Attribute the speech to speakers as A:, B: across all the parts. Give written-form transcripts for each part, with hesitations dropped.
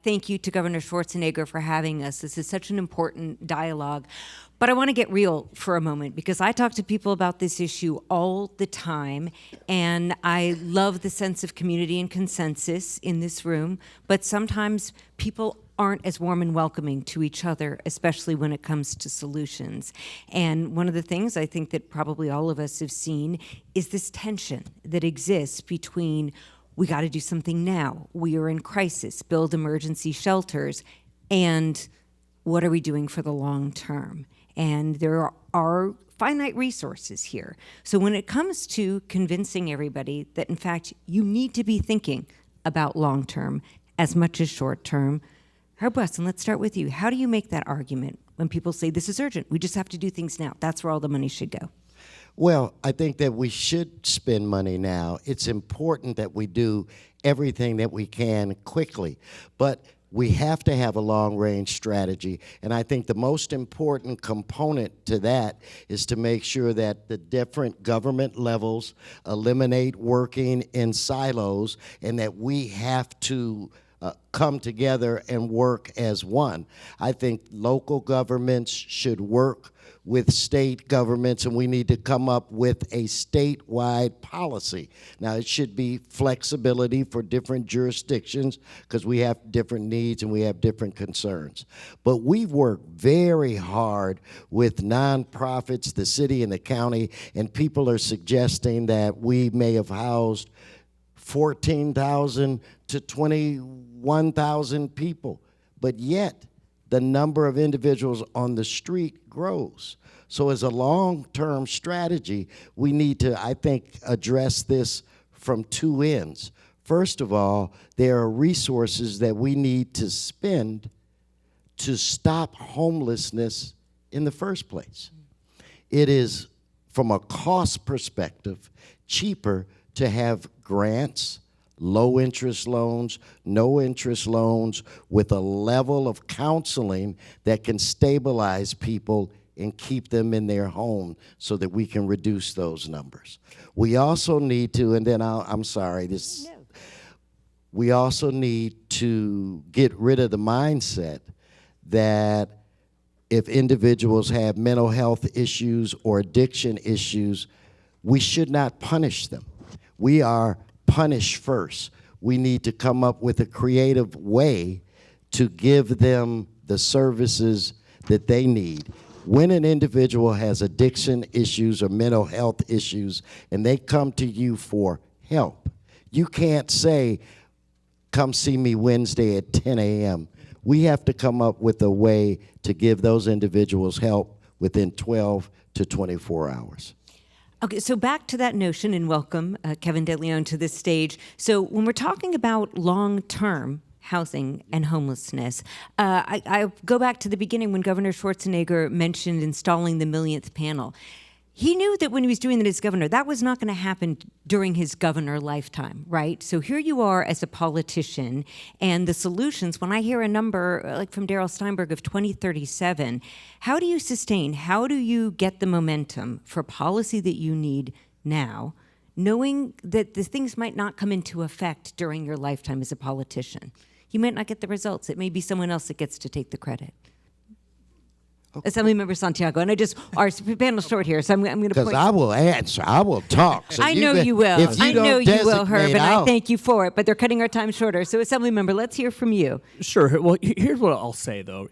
A: Thank you to Governor Schwarzenegger for having us. This is such an important dialogue. But I want to get real for a moment because I talk to people about this issue all the time, and I love the sense of community and consensus in this room, but sometimes people aren't as warm and welcoming to each other, especially when it comes to solutions. And one of the things I think that probably all of us have seen is this tension that exists between we got to do something now, we are in crisis, build emergency shelters, and what are we doing for the long term? And there are finite resources here. So when it comes to convincing everybody that in fact you need to be thinking about long term as much as short term, Herb Wesson, let's start with you. How do you make that argument when people say this is urgent, we just have to do things now, that's where all the money should go?
B: Well, I think that we should spend money now. It's important that we do everything that we can quickly, but we have to have a long-range strategy, and I think the most important component to that is to make sure that the different government levels eliminate working in silos, and that we have to come together and work as one. I think local governments should work with state governments, and we need to come up with a statewide policy. Now, it should be flexibility for different jurisdictions because we have different needs and we have different concerns. But we've worked very hard with nonprofits, the city and the county, and people are suggesting that we may have housed 14,000 to 21,000 people, but yet the number of individuals on the street grows. So as a long-term strategy, we need to, I think, address this from two ends. First of all, there are resources that we need to spend to stop homelessness in the first place. It is, from a cost perspective, cheaper to have grants, low-interest loans, no-interest loans, with a level of counseling that can stabilize people and keep them in their home so that we can reduce those numbers. We also need to, and then we also need to get rid of the mindset that if individuals have mental health issues or addiction issues, we should not punish them. We are punish first. We need to come up with a creative way to give them the services that they need. When an individual has addiction issues or mental health issues and they come to you for help, you can't say, come see me Wednesday at 10 a.m. We have to come up with a way to give those individuals help within 12 to 24 hours.
A: Okay, so back to that notion, and welcome Kevin DeLeon to this stage. So when we're talking about long-term housing and homelessness, I go back to the beginning when Governor Schwarzenegger mentioned installing the millionth panel. He knew that when he was doing that as governor, that was not going to happen during his governor lifetime, right? So here you are as a politician, and the solutions, when I hear a number like from Darrell Steinberg of 2037, how do you sustain, how do you get the momentum for policy that you need now, knowing that the things might not come into effect during your lifetime as a politician? You might not get the results. It may be someone else that gets to take the credit. Okay. Assemblymember Santiago, and our panel's short here, so I'm going to point.
B: Because I will answer, I will talk. So
A: I know you will. I know you will, Herb, and I thank you for it, but they're cutting our time shorter. So Assemblymember, let's hear from you.
C: Sure. Well, here's what I'll say, though.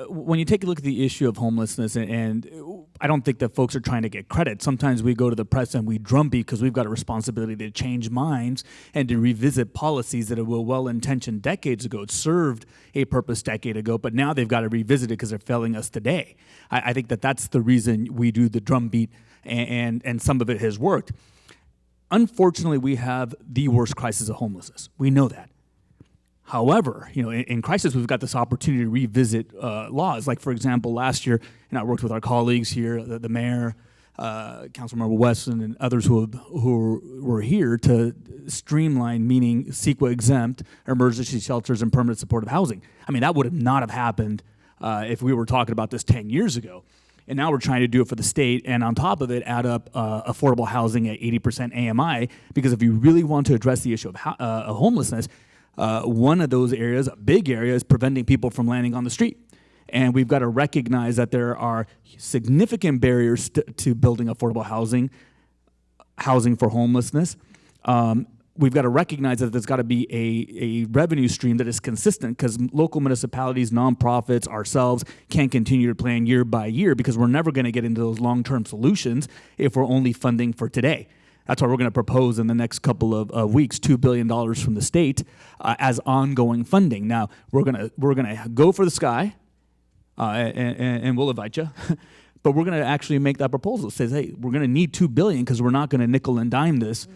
C: When you take a look at the issue of homelessness, and I don't think that folks are trying to get credit. Sometimes we go to the press and we drumbeat because we've got a responsibility to change minds and to revisit policies that were well-intentioned decades ago. It served a purpose decade ago, but now they've got to revisit it because they're failing us today. I think that that's the reason we do the drumbeat, and some of it has worked. Unfortunately, we have the worst crisis of homelessness. We know that. However, in crisis, we've got this opportunity to revisit laws. Like, for example, last year, I worked with our colleagues here, the mayor, Councilmember Wesson, and others who were here to streamline, meaning CEQA exempt emergency shelters and permanent supportive housing. I mean, that would not have happened if we were talking about this 10 years ago. And now we're trying to do it for the state, and on top of it, add up affordable housing at 80% AMI, because if you really want to address the issue of homelessness, One of those areas, a big area, is preventing people from landing on the street. And we've got to recognize that there are significant barriers to building affordable housing for homelessness. We've got to recognize that there's got to be a revenue stream that is consistent, because local municipalities, nonprofits, ourselves can't continue to plan year by year, because we're never going to get into those long-term solutions if we're only funding for today. That's why we're going to propose in the next couple of weeks $2 billion from the state as ongoing funding. Now we're gonna go for the sky, and we'll invite you. But we're going to actually make that proposal. It says, hey, we're going to need $2 billion, because we're not going to nickel and dime this,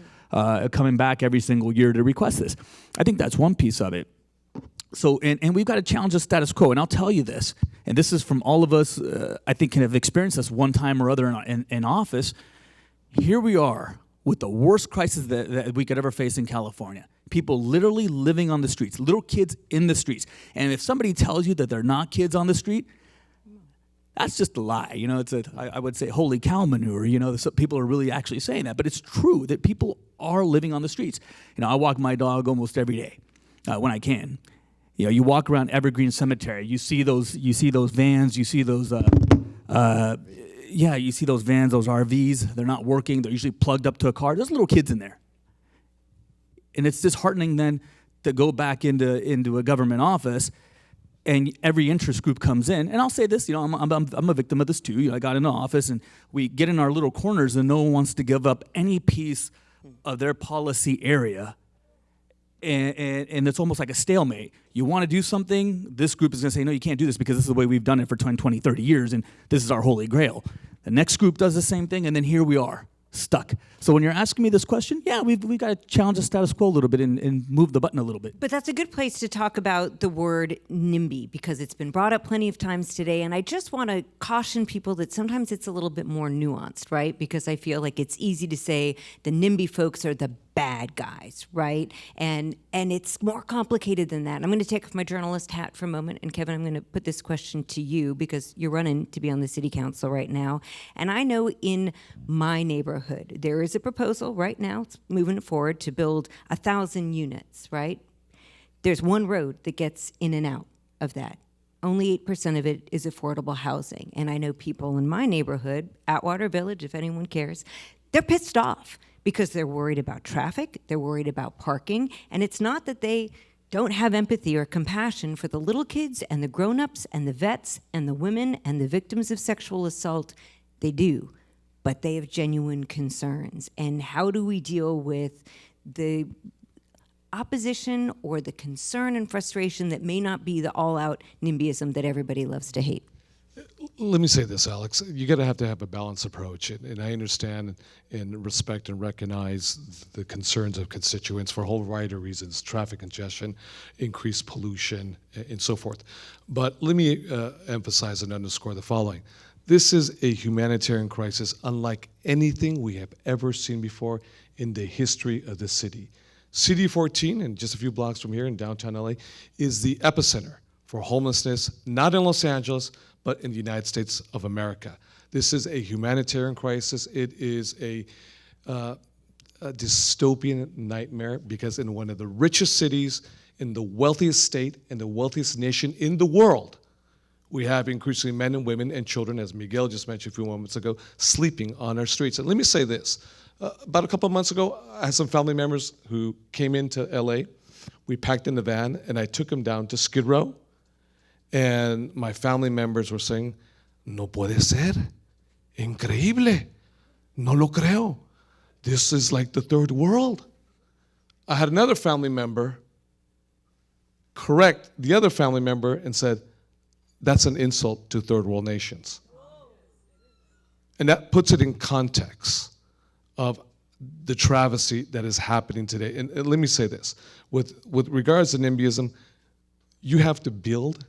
C: coming back every single year to request this. I think that's one piece of it. So, and we've got to challenge the status quo. And I'll tell you this, and this is from all of us, I think, can have experienced this one time or other in office. Here we are with the worst crisis that we could ever face in California. People literally living on the streets, little kids in the streets. And if somebody tells you that they're not kids on the street, that's just a lie. You know, I would say holy cow manure. You know, people are really actually saying that. But it's true that people are living on the streets. You know, I walk my dog almost every day when I can. You know, you walk around Evergreen Cemetery, you see those vans, you see those you see those vans, those RVs. They're not working. They're usually plugged up to a car. There's little kids in there. And it's disheartening then to go back into a government office, and every interest group comes in. And I'll say this, you know, I'm a victim of this too. You know, I got in the office, and we get in our little corners, and no one wants to give up any piece of their policy area. And it's almost like a stalemate. You want to do something, this group is going to say, no, you can't do this, because this is the way we've done it for 20, 30 years, and this is our holy grail. The next group does the same thing, and then here we are, stuck. So when you're asking me this question, yeah, we've got to challenge the status quo a little bit and move the button a little bit.
A: But that's a good place to talk about the word NIMBY, because it's been brought up plenty of times today. And I just want to caution people that sometimes it's a little bit more nuanced, right? Because I feel like it's easy to say the NIMBY folks are the bad guys, right? And it's more complicated than that. I'm going to take off my journalist hat for a moment. And Kevin, I'm going to put this question to you, because you're running to be on the city council right now. And I know in my neighborhood, there is a proposal right now, it's moving forward, to build 1,000 units, right? There's one road that gets in and out of that. Only 8% of it is affordable housing. And I know people in my neighborhood, Atwater Village, if anyone cares, they're pissed off because they're worried about traffic, they're worried about parking, and it's not that they don't have empathy or compassion for the little kids and the grown-ups and the vets and the women and the victims of sexual assault. They do, but they have genuine concerns. And how do we deal with the opposition or the concern and frustration that may not be the all-out NIMBYism that everybody loves to hate?
D: Let me say this, Alex. You got to have a balanced approach, and I understand and respect and recognize the concerns of constituents for a whole variety of reasons: traffic congestion, increased pollution, and so forth. But let me emphasize and underscore the following. This is a humanitarian crisis unlike anything we have ever seen before in the history of the city. CD 14, and just a few blocks from here in downtown LA, is the epicenter for homelessness, not in Los Angeles, but in the United States of America. This is a humanitarian crisis. It is a dystopian nightmare, because in one of the richest cities, in the wealthiest state, in the wealthiest nation in the world, we have increasingly men and women and children, as Miguel just mentioned a few moments ago, sleeping on our streets. And let me say this. About a couple of months ago, I had some family members who came into LA. We packed in the van, and I took them down to Skid Row. And my family members were saying, no puede ser, increíble, no lo creo. This is like the third world. I had another family member correct the other family member and said, that's an insult to third world nations. And that puts it in context of the travesty that is happening today. And let me say this, with regards to NIMBYism, you have to build,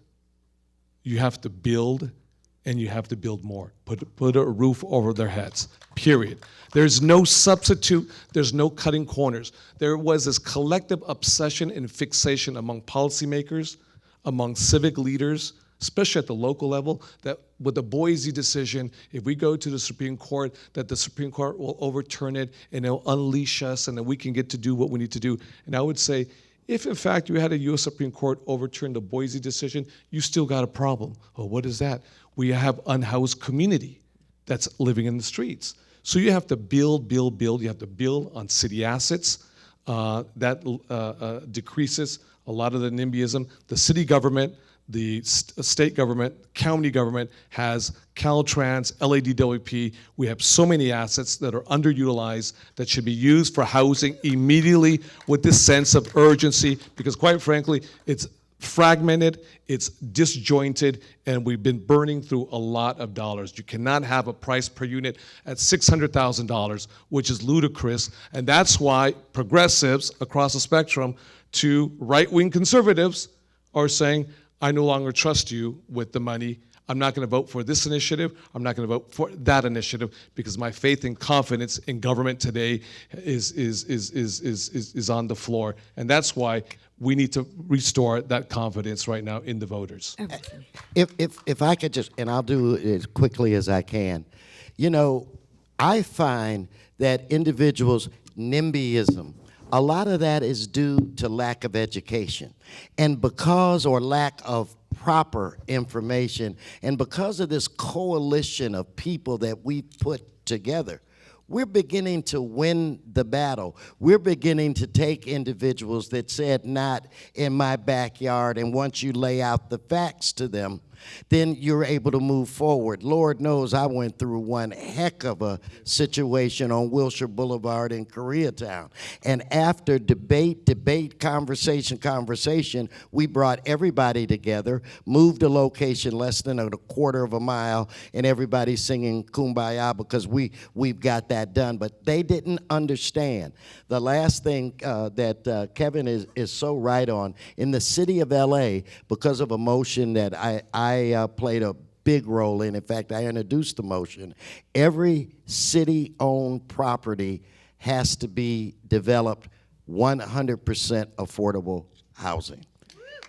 D: and you have to build more. Put a roof over their heads, period. There's no substitute. There's no cutting corners. There was this collective obsession and fixation among policymakers, among civic leaders, especially at the local level, that with the Boise decision, if we go to the Supreme Court, that the Supreme Court will overturn it and it'll unleash us and then we can get to do what we need to do. And I would say, If in fact you had a U.S. Supreme Court overturn the Boise decision, you still got a problem. Oh, what is that? We have unhoused community that's living in the streets. So you have to build. You have to build on city assets. That decreases a lot of the NIMBYism. The city government, the state government, county government has Caltrans, LADWP. We have so many assets that are underutilized that should be used for housing immediately with this sense of urgency, because quite frankly, it's fragmented, it's disjointed, and we've been burning through a lot of dollars. You cannot have a price per unit at $600,000, which is ludicrous, and that's why progressives across the spectrum to right-wing conservatives are saying, I no longer trust you with the money. I'm not going to vote for this initiative. I'm not going to vote for that initiative, because my faith and confidence in government today is on the floor. And that's why we need to restore that confidence right now in the voters.
B: If I could just, and I'll do it as quickly as I can. You know, I find that individuals' NIMBYism, a lot of that is due to lack of education. And because, or lack of proper information, and because of this coalition of people that we put together, we're beginning to win the battle. We're beginning to take individuals that said, not in my backyard, and once you lay out the facts to them, then you're able to move forward. Lord knows I went through one heck of a situation on Wilshire Boulevard in Koreatown. And after debate, conversation, we brought everybody together, moved a location less than a quarter of a mile, and everybody's singing Kumbaya because we've got that done. But they didn't understand. The last thing that Kevin is so right on, in the city of LA, because of a motion that I played a big role in fact, I introduced the motion, every city-owned property has to be developed 100% affordable housing.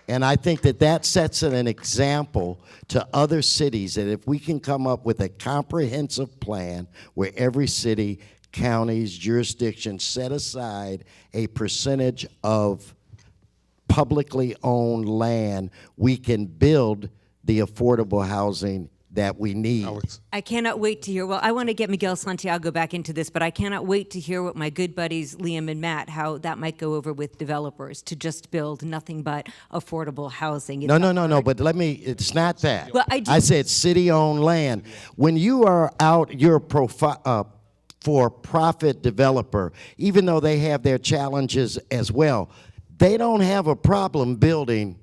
B: And I think that sets an example to other cities, that if we can come up with a comprehensive plan where every city, counties, jurisdictions set aside a percentage of publicly owned land, we can build the affordable housing that we need.
D: Alex.
A: I cannot wait to hear, well, I want to get Miguel Santiago back into this, but I cannot wait to hear what my good buddies Liam and Matt, how that might go over with developers to just build nothing but affordable housing. It's
B: No, but it's not that.
A: Well,
B: I said city-owned land. When you are out, you're a for-profit developer, even though they have their challenges as well, they don't have a problem building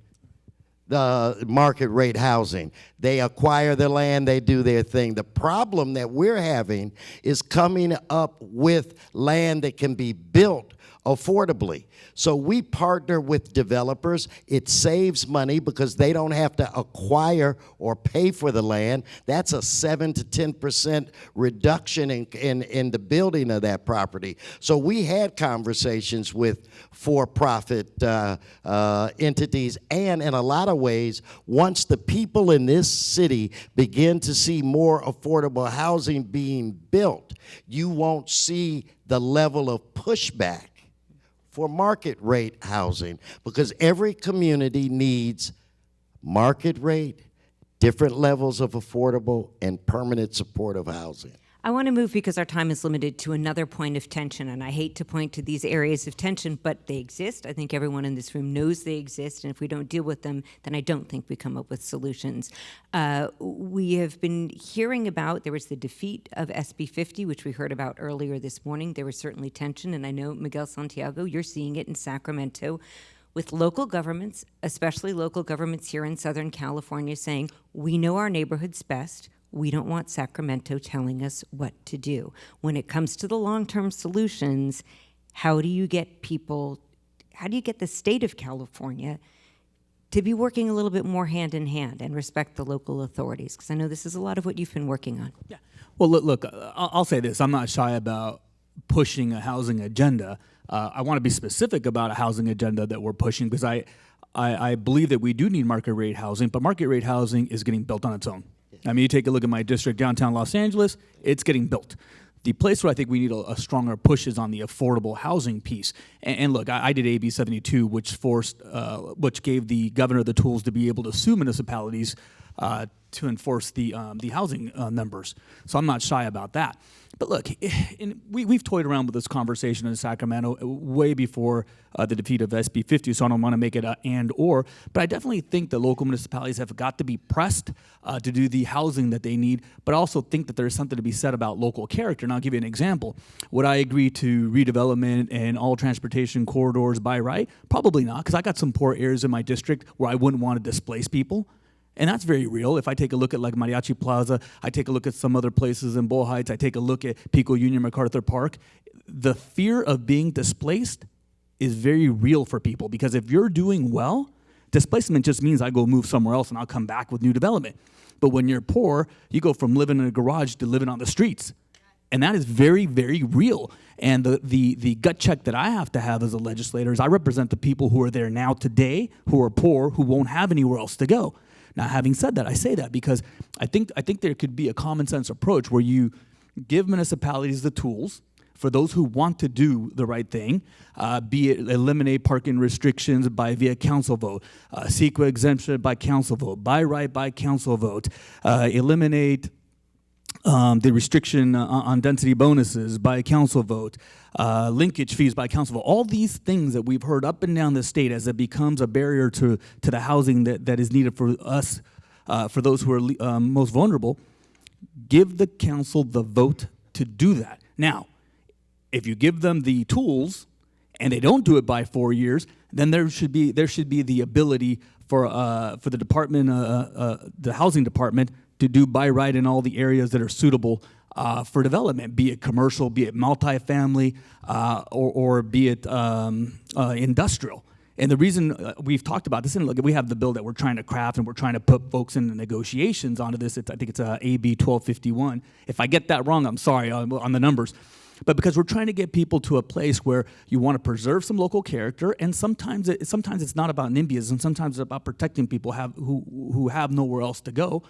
B: the market rate housing. They acquire the land, they do their thing. The problem that we're having is coming up with land that can be built affordably. So we partner with developers. It saves money because they don't have to acquire or pay for the land. That's a 7 to 10% reduction in the building of that property. So we had conversations with for-profit entities, and in a lot of ways, once the people in this city begin to see more affordable housing being built, you won't see the level of pushback for market rate housing, because every community needs market rate, different levels of affordable, and permanent supportive housing.
A: I want to move, because our time is limited, to another point of tension, and I hate to point to these areas of tension, but they exist. I think everyone in this room knows they exist, and if we don't deal with them, then I don't think we come up with solutions. We have been hearing about, there was the defeat of SB 50, which we heard about earlier this morning. There was certainly tension, and I know, Miguel Santiago, you're seeing it in Sacramento, with local governments, especially local governments here in Southern California, saying, we know our neighborhoods best. We don't want Sacramento telling us what to do. When it comes to the long-term solutions, how do you get the state of California to be working a little bit more hand in hand and respect the local authorities? Because I know this is a lot of what you've been working on.
C: Yeah. Well, look, I'll say this. I'm not shy about pushing a housing agenda. I want to be specific about a housing agenda that we're pushing, because I believe that we do need market rate housing, but market rate housing is getting built on its own. I mean, you take a look at my district, downtown Los Angeles, it's getting built. The place where I think we need a stronger push is on the affordable housing piece. And look, I did AB 72, which gave the governor the tools to be able to sue municipalities to enforce the housing numbers. So I'm not shy about that. But look, we've toyed around with this conversation in Sacramento way before the defeat of SB 50, so I don't want to make it an and or. But I definitely think that local municipalities have got to be pressed to do the housing that they need, but I also think that there's something to be said about local character. And I'll give you an example. Would I agree to redevelopment and all transportation corridors by right? Probably not, because I got some poor areas in my district where I wouldn't want to displace people. And that's very real. If I take a look at like Mariachi Plaza, I take a look at some other places in Bow Heights, I take a look at Pico Union, MacArthur Park, the fear of being displaced is very real for people, because if you're doing well, displacement just means I go move somewhere else and I'll come back with new development. But when you're poor, you go from living in a garage to living on the streets. And that is very, very real. And the gut check that I have to have as a legislator is I represent the people who are there now today, who are poor, who won't have anywhere else to go. Now, having said that, I say that because I think there could be a common sense approach where you give municipalities the tools for those who want to do the right thing, be it eliminate parking restrictions via council vote, CEQA exemption by council vote, by right by council vote, eliminate the restriction on density bonuses by council vote, linkage fees by council vote, all these things that we've heard up and down the state as it becomes a barrier to the housing that is needed for us, for those who are most vulnerable, give the council the vote to do that. Now, if you give them the tools and they don't do it by 4 years, then there should be the ability for the department, the housing department, to do by right in all the areas that are suitable for development, be it commercial, be it multifamily, or be it industrial. And the reason we've talked about this, and look, we have the bill that we're trying to craft, and we're trying to put folks in the negotiations onto this. I think it's AB 1251. If I get that wrong, I'm sorry on the numbers. But because we're trying to get people to a place where you want to preserve some local character, and sometimes it's not about NIMBYism. Sometimes it's about protecting people who have nowhere else to go.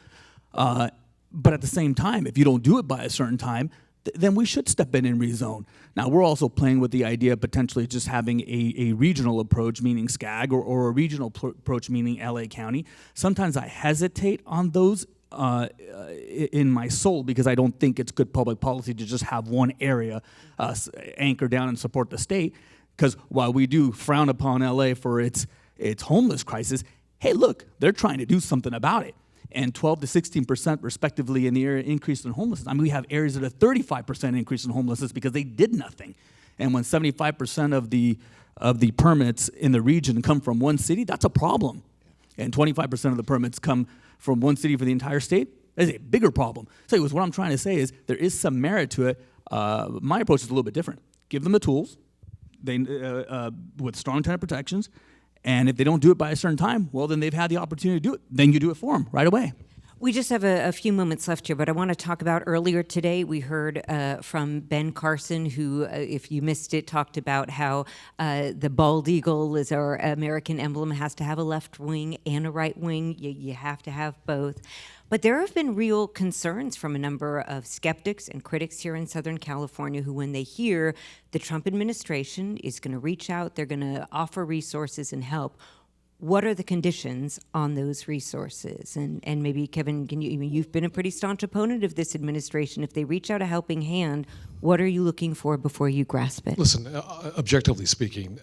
C: But at the same time, if you don't do it by a certain time, then we should step in and rezone. Now, we're also playing with the idea of potentially just having a regional approach, meaning SCAG, or a regional approach, meaning LA County. Sometimes I hesitate on those in my soul, because I don't think it's good public policy to just have one area anchor down and support the state. Because while we do frown upon LA for its homeless crisis, hey, look, they're trying to do something about it. And 12 to 16% respectively in the area increase in homelessness. I mean, we have areas that are 35% increase in homelessness because they did nothing. And when 75% of the permits in the region come from one city, that's a problem. And 25% of the permits come from one city for the entire state, that's a bigger problem. So what I'm trying to say is there is some merit to it. My approach is a little bit different. Give them the tools with strong tenant protections. And if they don't do it by a certain time, well, then they've had the opportunity to do it. Then you do it for them right away.
A: We just have a few moments left here, but I want to talk about earlier today. We heard from Ben Carson, who, if you missed it, talked about how the bald eagle is our American emblem, has to have a left wing and a right wing. You have to have both. But there have been real concerns from a number of skeptics and critics here in Southern California who, when they hear the Trump administration is going to reach out, they're going to offer resources and help, what are the conditions on those resources? And maybe, Kevin, you've been a pretty staunch opponent of this administration. If they reach out a helping hand, what are you looking for before you grasp it?
D: Listen, objectively speaking,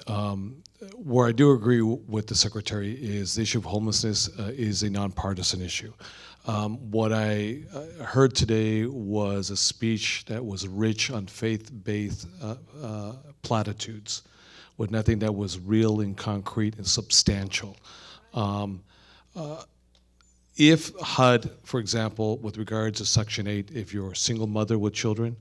D: where I do agree with the Secretary is the issue of homelessness is a nonpartisan issue. What I heard today was a speech that was rich on faith-based platitudes, with nothing that was real and concrete and substantial. If HUD, for example, with regards to Section 8, if you're a single mother with children,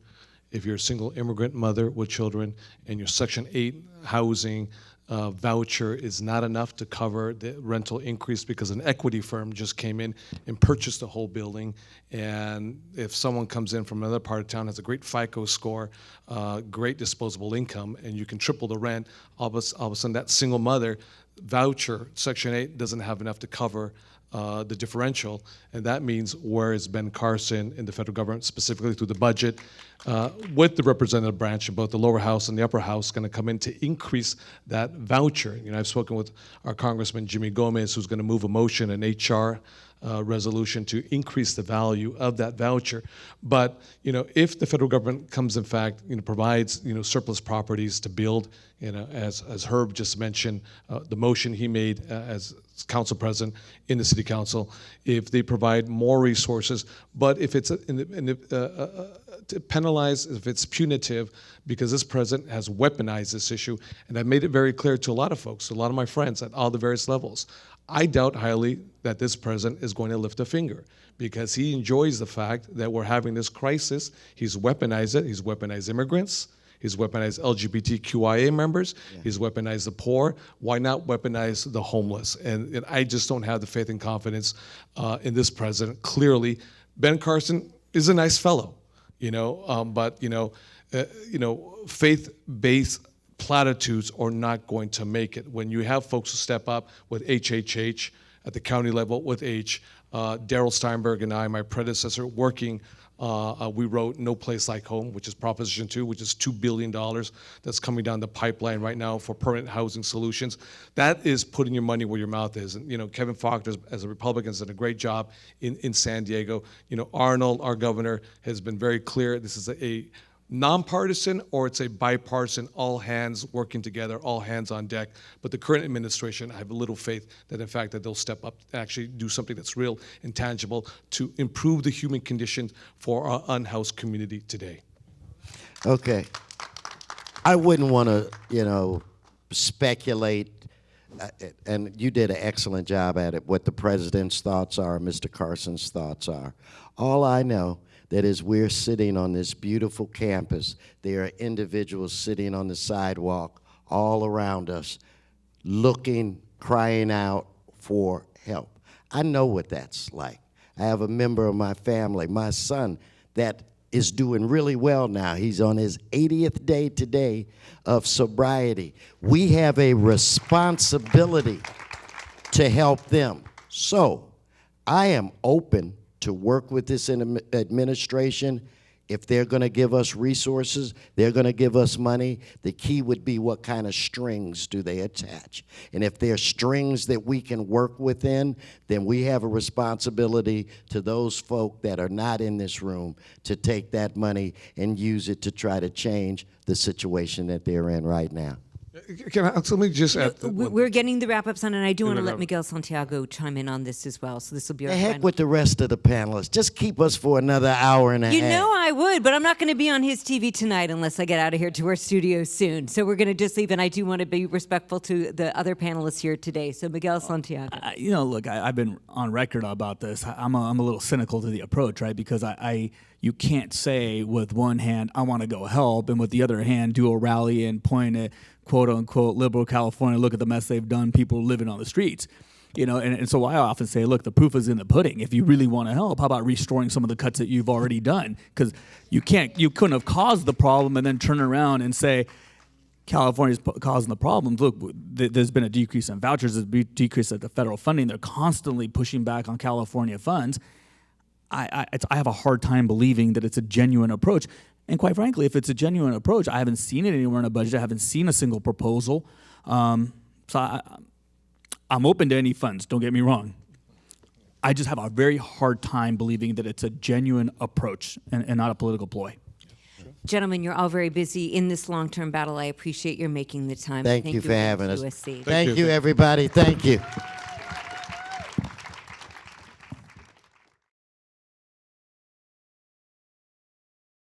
D: if you're a single immigrant mother with children, and your Section 8 housing voucher is not enough to cover the rental increase because an equity firm just came in and purchased the whole building, and if someone comes in from another part of town, has a great FICO score, great disposable income, and you can triple the rent, all of a sudden that single mother voucher, Section 8, doesn't have enough to cover the differential, and that means where is Ben Carson in the federal government, specifically through the budget, with the representative branch of both the lower house and the upper house, going to come in to increase that voucher. I've spoken with our Congressman Jimmy Gomez, who's going to move a motion, an HR resolution to increase the value of that voucher. But if the federal government comes, in fact, provides surplus properties to build, as Herb just mentioned, the motion he made as council president in the city council, if they provide more resources, but if it's to penalize, if it's punitive, because this president has weaponized this issue, and I've made it very clear to a lot of folks, a lot of my friends at all the various levels. I doubt highly that this president is going to lift a finger, because he enjoys the fact that we're having this crisis. He's weaponized it. He's weaponized immigrants. He's weaponized LGBTQIA members. Yeah. He's weaponized the poor. Why not weaponize the homeless? And I just don't have the faith and confidence in this president. Clearly, Ben Carson is a nice fellow, but faith-based platitudes are not going to make it. When you have folks who step up with HHH at the county level, with Darrell Steinberg and I, my predecessor, working, we wrote No Place Like Home, which is Proposition 2, which is $2 billion that's coming down the pipeline right now for permanent housing solutions. That is putting your money where your mouth is. And Kevin Faulconer, as a Republican, has done a great job in San Diego. Arnold, our governor, has been very clear. This is a nonpartisan, or it's a bipartisan, all hands working together, all hands on deck. But the current administration, I have little faith that, in fact, that they'll step up and actually do something that's real and tangible to improve the human conditions for our unhoused community today.
B: Okay. I wouldn't want to, speculate, and you did an excellent job at it, what the president's thoughts are, Mr. Carson's thoughts are. All I know that as we're sitting on this beautiful campus, there are individuals sitting on the sidewalk all around us, looking, crying out for help. I know what that's like. I have a member of my family, my son, that is doing really well now. He's on his 80th day today of sobriety. We have a responsibility to help them. So I am open to work with this administration. If they're going to give us resources, they're going to give us money. The key would be, what kind of strings do they attach? And if there are strings that we can work within, then we have a responsibility to those folk that are not in this room to take that money and use it to try to change the situation that they're in right now.
D: Let me just add.
A: We're getting the wrap-ups on, and I do want to let Miguel Santiago chime in on this as well. So this will be our
B: The heck with the rest of the panelists. Just keep us for another hour and a half.
A: You know I would, but I'm not going to be on his TV tonight unless I get out of here to our studio soon. So we're going to just leave, and I do want to be respectful to the other panelists here today. So Miguel Santiago.
C: Look, I've been on record about this. I'm a little cynical to the approach, right? Because you can't say with one hand, I want to go help, and with the other hand, do a rally and point at quote-unquote liberal California, look at the mess they've done, people living on the streets. And so I often say, look, the proof is in the pudding. If you really want to help, how about restoring some of the cuts that you've already done? Because you couldn't have caused the problem and then turn around and say, California's causing the problems. Look, there's been a decrease in vouchers, there's been a decrease at the federal funding. They're constantly pushing back on California funds. I have a hard time believing that it's a genuine approach. And quite frankly, if it's a genuine approach, I haven't seen it anywhere in a budget. I haven't seen a single proposal. So I'm open to any funds, don't get me wrong. I just have a very hard time believing that it's a genuine approach and not a political ploy.
A: Gentlemen, you're all very busy in this long-term battle. I appreciate your making the time.
B: Thank you for having us.
A: USC.
B: Thank you, everybody. Thank you.